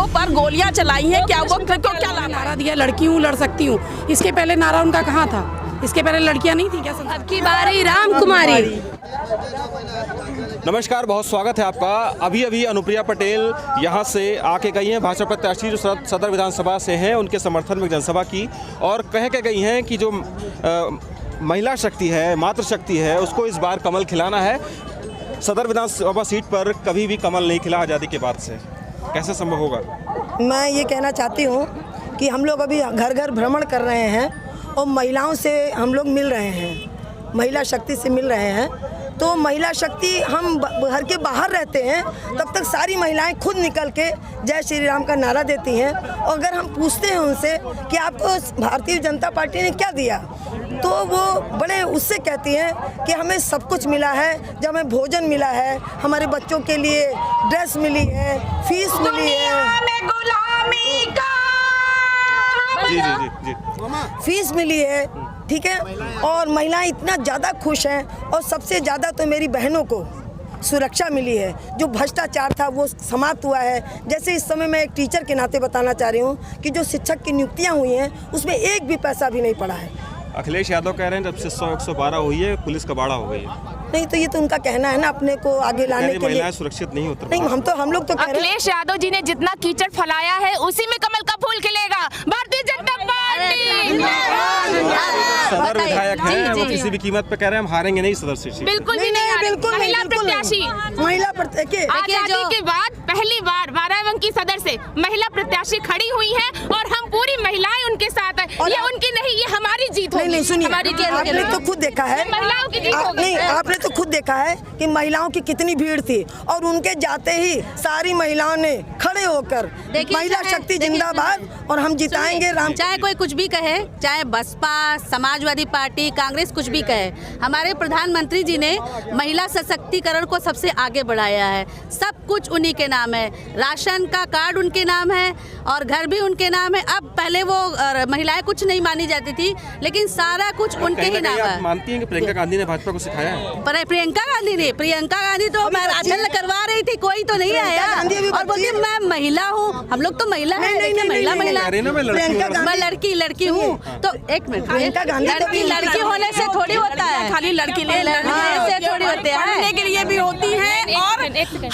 लड़कियों पर गोलियां चलाई हैं, क्या वो क्या नारा दिया लड़की हूँ लड़ सकती हूँ, इसके पहले नारा उनका कहाँ था? इसके पहले लड़कियां नहीं थी क्या? अब की बारी राम कुमारी। नमस्कार, बहुत स्वागत है आपका। अभी अनुप्रिया पटेल यहाँ से आके गई हैं। भाजपा प्रत्याशी जो सदर विधानसभा से हैं, उनके समर्थन में जनसभा की और कह के गई हैं कि जो महिला शक्ति है, मातृशक्ति है, उसको इस बार कमल खिलाना है। सदर विधानसभा सीट पर कभी भी कमल नहीं खिला आज़ादी के बाद से, कैसे संभव होगा? मैं ये कहना चाहती हूँ कि हम लोग अभी घर घर भ्रमण कर रहे हैं और महिलाओं से हम लोग मिल रहे हैं, महिला शक्ति से मिल रहे हैं। तो महिला शक्ति, हम घर के बाहर रहते हैं तब तक सारी महिलाएं खुद निकल के जय श्री राम का नारा देती हैं। और अगर हम पूछते हैं उनसे कि आपको भारतीय जनता पार्टी ने क्या दिया, तो वो बड़े उससे कहती हैं कि हमें सब कुछ मिला है। जब हमें भोजन मिला है, हमारे बच्चों के लिए ड्रेस मिली है, फीस मिली है, जी। फीस मिली है, ठीक है। और महिलाएं इतना ज़्यादा खुश हैं और सबसे ज़्यादा तो मेरी बहनों को सुरक्षा मिली है। जो भ्रष्टाचार था वो समाप्त हुआ है। जैसे इस समय मैं एक टीचर के नाते बताना चाह रही हूँ कि जो शिक्षक की नियुक्तियाँ हुई हैं उसमें एक भी पैसा भी नहीं पड़ा है। अखिलेश यादव कह रहे हैं जब से 100-112 हुई है, पुलिस कबाड़ा हो गई है। नहीं तो ये तो उनका कहना है ना, अपने को आगे लाने के लिए। महिलाएं सुरक्षित नहीं होती। नहीं, हम लोग तो कह रहे हैं। अखिलेश यादव जी ने जितना कीचड़ फैलाया है उसी में कमल का फूल खिलेगा। भारतीय जनता पार्टी सदर विधायक हैं, वो किसी भी कीमत पे कह रहे हैं हम हारेंगे नहीं सदर सीट। बिल्कुल भी नहीं, बिल्कुल महिला प्रत्याशी, महिला प्रत्याशी आजादी के बाद पहली बार बाराबंकी सदर से महिला प्रत्याशी खड़ी हुई है और हम पूरी महिलाएं उनके साथ हैं। ये उनकी नहीं, ये हमारी जीत होगी। नहीं सुनिए, आपने तो खुद देखा है, महिलाओं की जीत होगी। नहीं, आपने तो खुद देखा है कि महिलाओं की कितनी भीड़ थी और उनके जाते ही सारी महिलाओं ने खड़े होकर महिला शक्ति जिंदाबाद और हम जिताएंगे राम। चाहे कोई कुछ भी कहे, चाहे बसपा, समाजवादी पार्टी, कांग्रेस कुछ भी कहे, हमारे प्रधानमंत्री जी ने महिला सशक्तिकरण को सबसे आगे बढ़ाया है। सब कुछ उन्हीं के नाम है, राशन का कार्ड उनके नाम है और घर भी उनके नाम है। अब पहले वो महिलाएं कुछ नहीं मानी जाती थी, लेकिन सारा कुछ उनके ही नाम है। मानती हैं कि प्रियंका गांधी ने भाजपा को सिखाया है? पर प्रियंका गांधी तो मैं राशन करवा रही थी, कोई तो नहीं आया और बोलती मैं महिला हूँ। हम लोग तो महिला है, मैं लड़की हूँ। तो एक मिनट, लड़की होने से थोड़ी होता है, खाली लड़की से थोड़ी होते हैं, के लिए भी होती है और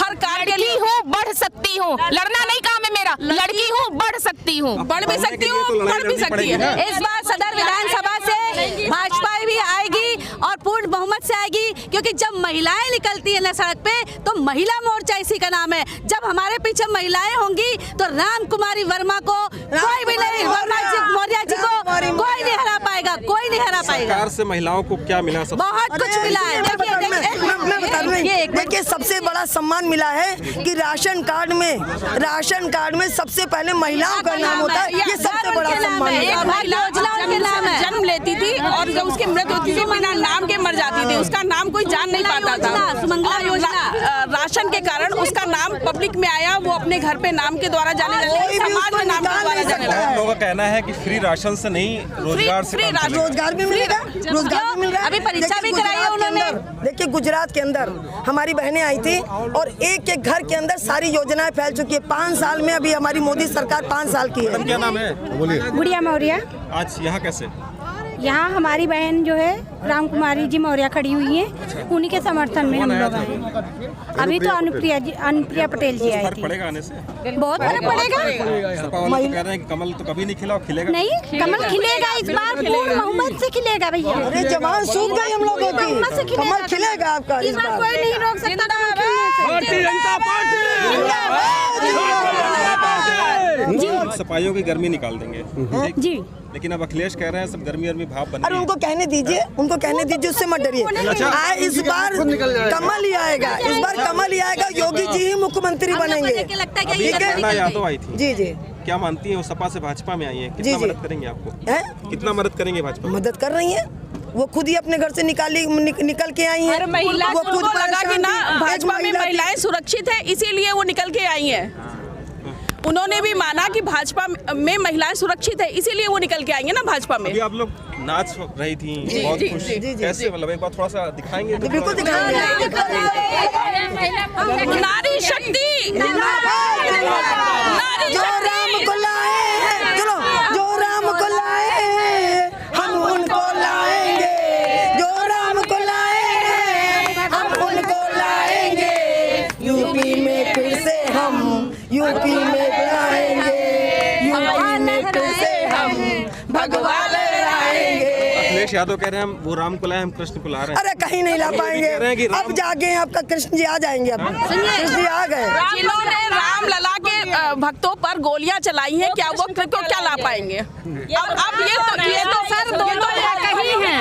हर कार्य के लिए हूँ, बढ़ सकती हूँ। लड़ना नहीं काम है मेरा, लड़की हूँ, बढ़ सकती हूँ, बढ़ भी सकती हूँ, बढ़ भी सकती है। इस बार सदर विधानसभा से भाजपा भी आएगी और पूर्ण बहुमत से आएगी, क्योंकि जब महिलाएं निकलती है ना सड़क पे तो महिला मोर्चा इसी का नाम है। जब हमारे पीछे महिलाएं होंगी तो राम कुमारी वर्मा को कोई भी नहीं, मौर्य जी को कोई नहीं हरा पाएगा, कोई नहीं हरा पाएगा। सरकार से महिलाओं को क्या मिला? बहुत कुछ मिला है। देखिए, सबसे बड़ा सम्मान मिला है कि राशन कार्ड में सबसे पहले महिलाओं का नाम होता है। ये सबसे बड़ा सम्मान है। योजना उनके नाम है। जन्म लेती थी और जब उसकी मृत्यु होती थी बिना नाम के मर जाती थी, उसका नाम कोई जान नहीं पाता था। सुमंगला योजना, राशन के कारण उसका नाम पब्लिक में आया, वो अपने घर पे नाम के द्वारा जाने लगे, समाज में नाम के द्वारा जाने लगे। लोगों का कहना है कि फ्री राशन से नहीं, रोजगार से रोजगार भी मिलेगा, रोजगार भी मिल रहा है। अभी परीक्षा भी कराई है उन्होंने। देखिए, गुजरात के अंदर हमारी बहनें आई थी और एक एक घर के अंदर सारी योजनाएं फैल चुकी है। 5 साल में अभी हमारी मोदी सरकार 5 साल की है। क्या नाम है? गुड़िया मौर्य। आज यहाँ कैसे? यहाँ हमारी बहन जो है राम कुमारी जी मौर्य खड़ी हुई है, उन्हीं के समर्थन में हम लोग आए। अभी तो अनुप्रिया पटेल जी आई थी। पड़ेगा आने से? बहुत फर्क पड़ेगा। कह रहे हैं कि कमल तो कभी नहीं खिला, खिलेगा नहीं, कमल खिलेगा इस बार, पूर्ण बहुमत से खिलेगा भैया। अरे जवान सूख गई हम लोगों की, कमल खिलेगा आपका इस बार। कोई नहीं रोक सकता कमल खिलने से। सपाइयों की गर्मी निकाल देंगे जी, लेकिन अब अखिलेश कह रहे हैं सब गर्मी भाप बन। अरे उनको कहने दीजिए, उससे मत डरिए। इस बार कमल ही आएगा, इस बार कमल ही आएगा। योगी जी ही मुख्यमंत्री बनेंगे। यादव आई थी। जी। क्या मानती हैं वो सपा से भाजपा में आई है, कितना मदद करेंगे आपको? कितना मदद करेंगे भाजपा? मदद कर रही है, वो खुद ही अपने घर से निकल के आई है। महिला को लगा कि ना भाजपा में महिलाएं सुरक्षित है, इसीलिए वो निकल के आई हैं। उन्होंने भी माना कि भाजपा में महिलाएं सुरक्षित है, इसीलिए वो निकल के आएंगे ना भाजपा में। अभी आप लोग नाच रही थी, बहुत खुश, कैसे? मतलब एक बार थोड़ा सा दिखाएंगे? बिल्कुल दिखाएंगे। नारी शक्ति, जो राम को लाए हैं, चलो, जो राम को लाए हैं हम उनको लाएंगे, जो राम को लाए हैं हम उनको लाएंगे, यूपी में फिर से हम, यूपी में लाएंगे, यूपी में फिर से हम भगवान लाएंगे। अखिलेश यादव कह रहे हैं हम वो राम को लाए, हम कृष्ण को ला रहे हैं। अरे कहीं नहीं ला कह रहे हैं पाएंगे, कि राम- अब जाके आपका कृष्ण जी आ जाएंगे, अब कृष्ण जी आ गए। जिन्होंने राम लला के भक्तों पर गोलियां चलाई हैं, क्या वो क्या ला पाएंगे? अब ये तो सर दोनों एक ही हैं।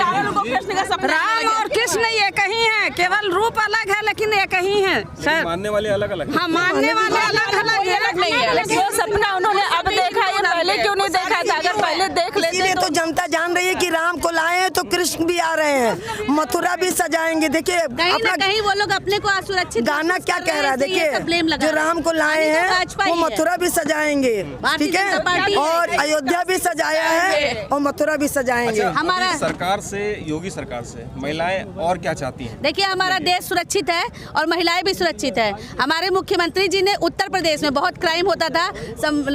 राम और कृष्ण एक ही हैं, केवल रूप अलग है लेकिन एक ही हैं सर। मानने वाले अलग अलग हाँ, मानने वाले अलग अलग नहीं है। जो सपना उन्होंने अब देखा है, पहले क्यों नहीं देखा था? अगर पहले देख इसीलिए तो जनता जान रही है कि राम को लाए हैं तो कृष्ण भी आ रहे हैं, मथुरा भी सजाएंगे। देखिए कहीं अपना ना कहीं वो लोग अपने को असुरक्षित गाना क्या कह रहा है, देखिए जो राम को लाए हैं वो मथुरा भी सजाएंगे, ठीक है, और अयोध्या भी सजाया है और मथुरा भी सजाएंगे। हमारा सरकार से, योगी सरकार से महिलाएं और क्या चाहती हैं? देखिए, हमारा देश सुरक्षित है और महिलाएं भी सुरक्षित है। हमारे मुख्यमंत्री जी ने उत्तर प्रदेश में बहुत क्राइम होता था,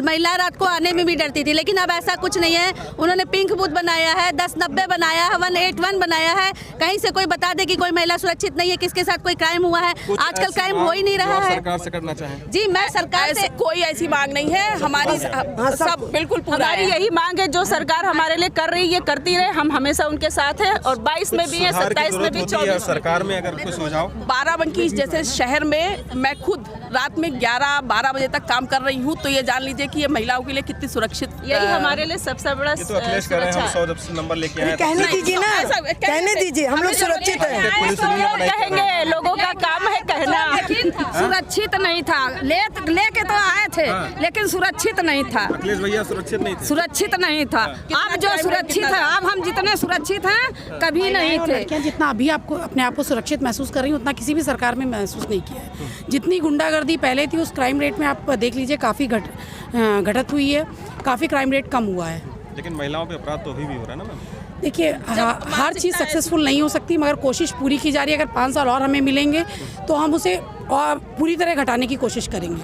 महिला रात को आने में भी डरती थी, लेकिन अब ऐसा कुछ नहीं है। उन्होंने पिंक बूथ बनाया है, 1090 बनाया है, 181 बनाया है। कहीं से कोई बता दे कि कोई महिला सुरक्षित नहीं है, किसके साथ कोई क्राइम हुआ है? आजकल क्राइम हो ही नहीं रहा है। सरकार से करना चाहें? जी, मैं सरकार से कोई ऐसी मांग नहीं है हमारी, सब बिल्कुल पूरा हमारी है। यही मांग है, जो सरकार हमारे लिए कर रही है करती रहे, हम हमेशा उनके साथ हैं और 22 में भी है, सुधार की 27 में जरूरत भी, होती है 24 सरकार में, अगर कुछ सुझाव। बाराबंकी जैसे शहर में मैं खुद रात में 11-12 बजे तक काम कर रही हूँ, तो ये जान लीजिए कि ये महिलाओं के लिए कितनी सुरक्षित। यही हमारे लिए सबसे बड़ा ये तो अखिलेश कह रहे हैं हम 100 नंबर लेके आए हैं। कहने दीजिए ना, ऐसा- कहने दीजिए, हम लोग सुरक्षित हैं। पुलिस ने नहीं बनाई। कहेंगे, लोगों का काम है कहना। सुरक्षित नहीं था, लेके तो आए थे, लेकिन सुरक्षित नहीं था, अखिलेश भैया सुरक्षित नहीं थे। सुरक्षित नहीं था। अब जो सुरक्षित है, अब हम जितने सुरक्षित हैं कभी नहीं थे। लड़कियां जितना अभी आपको अपने आप को सुरक्षित महसूस कर रही हैं, उतना किसी भी सरकार में महसूस नहीं किया है। जितनी गुंडागर्दी पहले थी, उस क्राइम रेट में आप देख लीजिए काफ़ी घटत हुई है, काफ़ी क्राइम रेट कम हुआ है। लेकिन महिलाओं पे अपराध तो अभी भी हो रहा है ना मैम? देखिए, हर चीज़ सक्सेसफुल नहीं हो सकती, मगर कोशिश पूरी की जा रही है। अगर 5 साल और हमें मिलेंगे तो हम उसे और पूरी तरह घटाने की कोशिश करेंगे।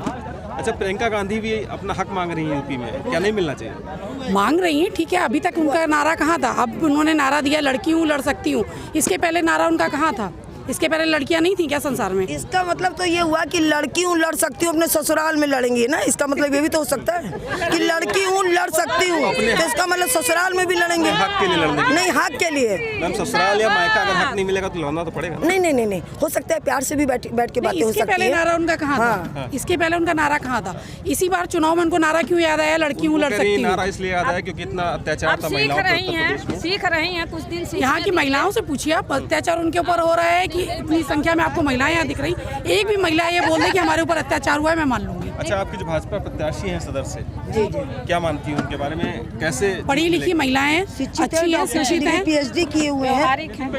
अच्छा, प्रियंका गांधी भी अपना हक मांग रही है यूपी में, क्या नहीं मिलना चाहिए? मांग रही हैं, ठीक है। अभी तक उनका नारा कहाँ था? अब उन्होंने नारा दिया लड़की हूँ लड़ सकती हूँ। इसके पहले नारा उनका कहाँ था? इसके पहले लड़कियां नहीं थी क्या संसार में? इसका मतलब तो ये हुआ कि लड़की हूँ लड़ सकती हूँ, अपने ससुराल में लड़ेंगी ना। इसका मतलब ये भी तो हो सकता है कि लड़की हूँ लड़ सकती हूँ, तो इसका मतलब ससुराल में भी लड़ेंगे। हक के लिए लड़ने की? नहीं, हक के लिए। मैम, ससुराल या मायका अगर हक नहीं मिलेगा तो लड़ना तो पड़ेगा। नहीं नहीं नहीं नहीं, हो सकता है प्यार से भी बैठ के बातें हो इसके सकती पहले है। नारा उनका कहाँ था? इसके पहले उनका नारा कहाँ था? इसी बार चुनाव में उनको नारा क्यों याद आया लड़की हूँ लड़ सकती हूँ? नारा इसलिए याद आया क्योंकि इतना अत्याचार था महिलाओं पर उत्तर प्रदेश में। सीख रही हैं, कुछ दिन यहाँ की महिलाओं से पूछिए आप, अत्याचार उनके ऊपर हो रहा है कि इतनी संख्या में आपको महिलाएं यहाँ दिख रही? एक भी महिला ये बोल दे कि हमारे ऊपर अत्याचार हुआ है, मैं मान लूंगी। अच्छा, आपकी जो भाजपा प्रत्याशी हैं सदर से, जी जी, क्या मानती हैं उनके बारे में? कैसे पढ़ी लिखी महिलाएं हैं, अच्छी हैं, शिक्षित हैं, PhD किए हुए हैं,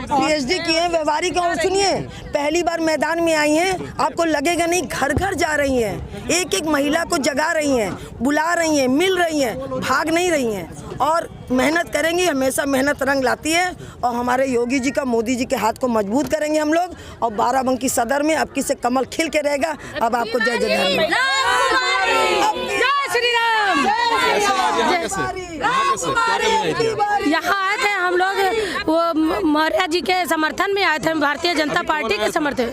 PhD किए हैं, व्यवहारिक हैं। और सुनिए, पहली बार मैदान में आई हैं, आपको लगेगा नहीं, घर घर जा रही हैं, एक एक महिला को जगा रही हैं, बुला रही हैं, मिल रही हैं, भाग नहीं रही हैं और मेहनत करेंगी। हमेशा मेहनत रंग लाती है और हमारे योगी जी का, मोदी जी के हाथ को मजबूत करेंगे हम लोग। और बाराबंकी सदर में अब किसे कमल खिल के रहेगा। अब आपको जय जय यहाँ आए थे हम लोग, वो मौर्य जी के समर्थन में आए थे, भारतीय जनता पार्टी के समर्थन।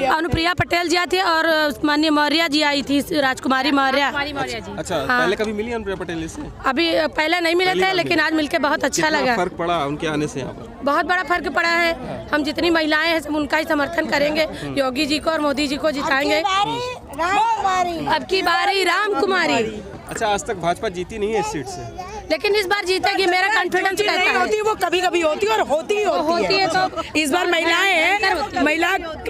अनुप्रिया पटेल जी आई थी और माननीय मौर्य जी आई थी, राजकुमारी मौर्य। अच्छा, पहले कभी मिली अनुप्रिया पटेल से? अभी पहले नहीं मिले थे, लेकिन आज मिलके बहुत अच्छा लगा। फर्क पड़ा उनके आने से यहाँ पर? बहुत बड़ा फर्क पड़ा है। हम जितनी महिलाएं हैं सब उनका ही समर्थन करेंगे। योगी जी को और मोदी जी को जिताएंगे। अब की बारी राम कुमारी। अच्छा, आज तक भाजपा जीती नहीं है इस सीट से, लेकिन इस बार जीतेगी, मेरा कॉन्फिडेंस कहता है। होती, वो कभी कभी होती है और होती है तो इस बार महिलाएं हैं,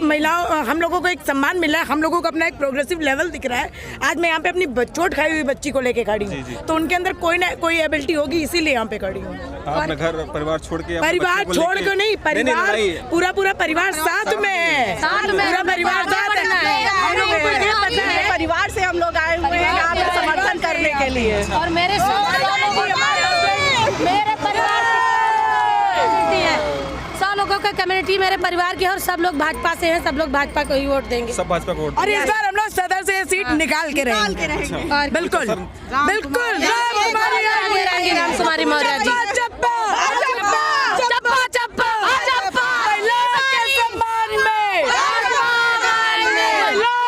महिलाओं हम लोगों को एक सम्मान मिला है, हम लोगों को अपना एक प्रोग्रेसिव लेवल दिख रहा है। आज मैं यहाँ पे अपनी चोट खाई हुई बच्ची को लेके खड़ी हूँ, तो उनके अंदर कोई ना कोई एबिलिटी होगी, इसीलिए यहाँ पे खड़ी हूँ। आपने घर परिवार छोड़ के, परिवार छोड़ के नहीं, परिवार पूरा परिवार साथ में है, पूरा परिवार साथ है। हम लोगों को ये पता है, परिवार से हम लोग आए हुए हैं यहाँ पे समर्थन करने के लिए। और मेरे सालों को का कम्युनिटी मेरे परिवार की और सब लोग भाजपा से हैं, सब लोग भाजपा को ही वोट देंगे। सब भाजपा को वोट और इस बार हम लोग सदर से ये सीट निकाल के रहेंगे। बिल्कुल बिल्कुल राम कुमारी मौर्य जी। चप्पा चप्पा चप्पा चप्पा महिला के सम्मान में, महिला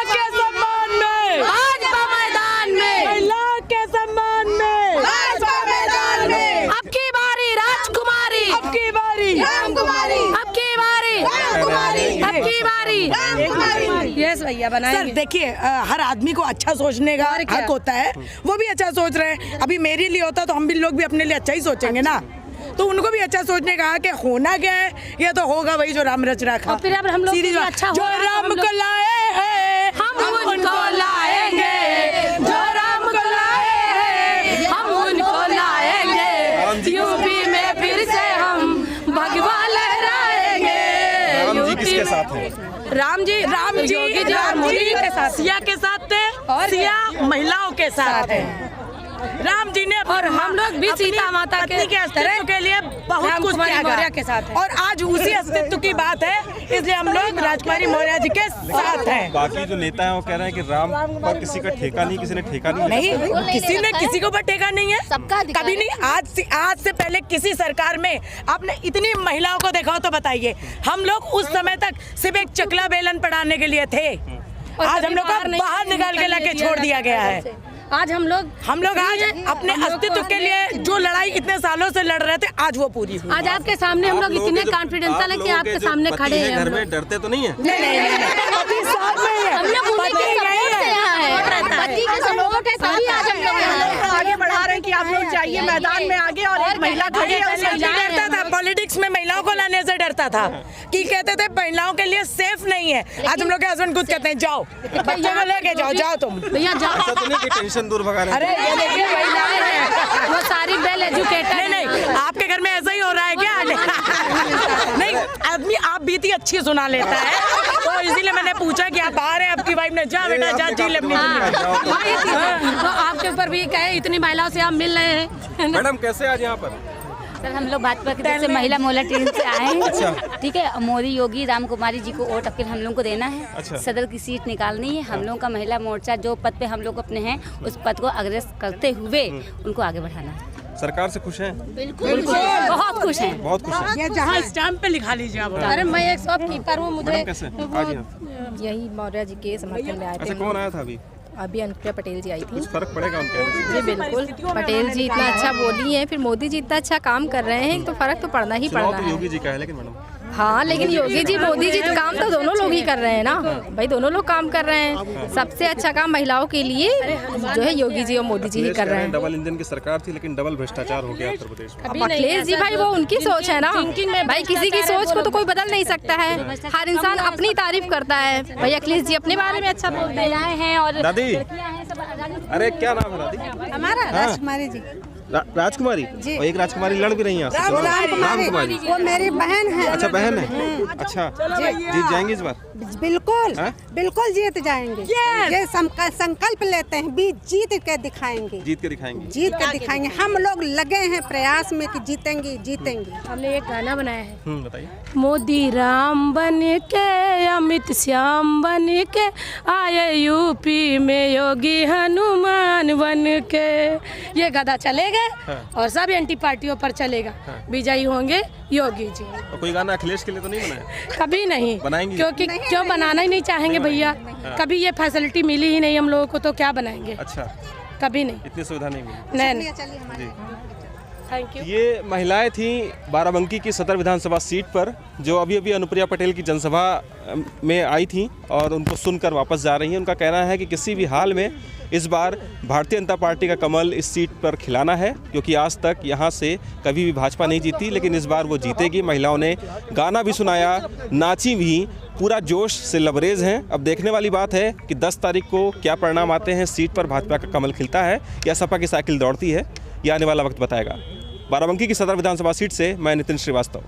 के सम्मान में, भाजपा मैदान में, महिला के सम्मान में, भाजपा मैदान में। अब की बारी राजकुमारी, अब की बारी रामकुमारी, अब की बारी रामकुमारी, अब की बारी। यस भैया सर बनाएंगे। देखिए हर आदमी को अच्छा सोचने का हक होता है, वो भी अच्छा सोच रहे हैं। अभी मेरे लिए होता तो हम भी लोग भी अपने लिए अच्छा ही सोचेंगे ना, तो उनको भी अच्छा सोचने का कि होना क्या है, ये तो होगा वही जो राम रच रखा। और फिर अब हम लोग सीधी के लिए बात, अच्छा जो होगा तो राम हम को लोग- लाए हैं हम उनको लाएंगे, जो राम को लाए हैं हम उनको लाएंगे। यूपी में फिर से हम भगवा लहराएंगे। राम जी किसके साथ हैं? राम जी योगी जी और मोदी के साथ। सिया के साथ थे और सिया महिलाओं के साथ है। राम जी ने और हम लोग भी अपनी सीता माता के पत्नी के अस्तित्व के लिए बहुत राम कुछ कुमारी त्यागा। मौर्य के साथ है। और आज उसी अस्तित्व की बात है, इसलिए हम लोग राजकुमारी मौर्य जी के साथ हैं। बाकी जो नेता हैं वो कह रहे हैं कि राम पर किसी का ठेका नहीं, किसी ने ठेका नहीं लिया। नहीं, किसी ने किसी को ठेका नहीं है, कभी नहीं। आज से पहले किसी सरकार में आपने इतनी महिलाओं को देखा हो तो बताइए। हम लोग उस समय तक सिर्फ एक चकला बेलन पढ़ाने के लिए थे, आज हम लोग को बाहर निकाल के लाके छोड़ दिया गया है। आज हम लोग आज अपने अस्तित्व के लिए जो लड़ाई इतने सालों से लड़ रहे थे, आज वो पूरी हुई। आज आपके सामने हम लोग इतने कॉन्फिडेंशियल है कि आपके सामने खड़े हैं। घर में डरते तो नहीं है? पति साथ में है, हम लोग उन्हीं के सपोर्ट से यहाँ हैं। पति के सपोर्ट है तभी आज हम लोग यहाँ हैं। आगे बढ़ा रहे हैं कि आप लोग जाइए मैदान में आगे, और एक महिला खड़ी है उससे डरता था, पॉलिटिक्स में महिलाओं को लाने से डरता था कि कहते थे महिलाओं के लिए सेफ नहीं है। आज हम लोग के हस्बैंड खुद कहते हैं जाओ, बच्चों को लेके जाओ, जाओ तुम। भैया जाओ। ऐसा तो नहीं कि टेंशन दूर भगा रहे हैं? अरे ये देखिए महिलाएं हैं, वो सारी वेल एजुकेटेड। नहीं आपके घर में ऐसा ही हो रहा है क्या? नहीं, आदमी आप बीती अच्छी सुना लेता है, तो इसीलिए मैंने पूछा कि आप बाहर हैं, आपकी वाइफ ने जा बेटा जा जी ले अपनी दुनिया। तो आपके ऊपर भी कहे इतनी महिलाओं से आप मिल रहे हैं। मैडम कैसे आज यहाँ पर? सर हम लोग भाजपा की तरफ से महिला मोहल्ला टीम से आए हैं। ठीक है, मोदी योगी राम कुमारी जी को वोट अपने हम लोग को देना है। अच्छा। सदर की सीट निकालनी है। हम लोग का महिला मोर्चा जो पद पे हम लोग अपने हैं उस पद को अग्रसर करते हुए उनको आगे बढ़ाना है। सरकार से खुश हैं? बिल्कुल बहुत खुश हैं। बहुत खुश हैं। ये जहाँ स्टैम्प पे लिखा लीजिए आप। अरे मैं एक शॉपकीपर हूँ, मुझे मैडम कैसे आज यहाँ? यही मौर्य जी के समर्थन में आए ऐसे थे। कौन आया था अभी? अभी अनुप्रिया पटेल जी आई थी। कुछ फर्क पड़ेगा उनके आने से? जी बिल्कुल, पटेल जी इतना अच्छा बोली हैं, फिर मोदी जी इतना अच्छा काम कर रहे हैं, तो फर्क तो पड़ना ही चुनाव पड़ना तो है। योगी जी का है लेकिन मैडम। हाँ, लेकिन योगी जी मोदी जी काम तो दोनों लोग ही कर रहे हैं ना भाई, दोनों लोग काम कर रहे हैं। सबसे अच्छा काम महिलाओं के लिए जो है योगी जी और मोदी जी ही कर रहे हैं। डबल इंजन की सरकार थी लेकिन डबल भ्रष्टाचार हो गया उत्तर प्रदेश में। अब अखिलेश जी भाई वो उनकी सोच है ना भाई, किसी की सोच को तो कोई बदल नहीं सकता है। हर इंसान अपनी तारीफ करता है भाई। अखिलेश जी अपने बारे में अच्छा बोलते हैं। महिलाएं हैं और दादी, लड़कियां हैं सब। अरे क्या नाम है दादी? हमारा राजकुमारी जी। राजकुमारी और एक राजकुमारी लड़ भी रही हैं। रामकुमारी वो मेरी बहन है। अच्छा बहन है। अच्छा जीत जाएंगे इस बार? बिल्कुल हाँ? बिल्कुल जीत जाएंगे। ये संकल्प लेते हैं, भी जीत के दिखाएंगे। जीत के दिखाएंगे। जीत के दिखाएंगे। हम लोग लगे हैं प्रयास में कि जीतेंगे जीतेंगे। हमने एक गाना बनाया है। बताइए। मोदी राम बन के, अमित श्याम बन के, आए यूपी में योगी हनुमान बन के। ये गदा चलेगा और सब एंटी पार्टियों पर चलेगा। विजयी होंगे योगी जी। और कोई गाना अखिलेश के लिए तो नहीं बनाया? कभी नहीं बनाएंगे? क्योंकि क्यों बनाना ही नहीं चाहेंगे भैया। कभी ये फैसिलिटी मिली ही नहीं हम लोगों को, तो क्या बनाएंगे? अच्छा, कभी नहीं। इतनी सुविधा नहीं मिली। नहीं जी। Thank you. ये महिलाएं थी बाराबंकी की सदर विधानसभा सीट पर, जो अभी अभी अनुप्रिया पटेल की जनसभा में आई थी और उनको सुनकर वापस जा रही हैं। उनका कहना है कि किसी भी हाल में इस बार भारतीय जनता पार्टी का कमल इस सीट पर खिलाना है, क्योंकि आज तक यहाँ से कभी भी भाजपा नहीं जीती, लेकिन इस बार वो जीतेगी। महिलाओं ने गाना भी सुनाया, नाची भी, पूरा जोश से लबरेज हैं। अब देखने वाली बात है कि 10 तारीख को क्या परिणाम आते हैं, सीट पर भाजपा का कमल खिलता है या सपा की साइकिल दौड़ती है, ये आने वाला वक्त बताएगा। बाराबंकी की सदर विधानसभा सीट से मैं नितिन श्रीवास्तव।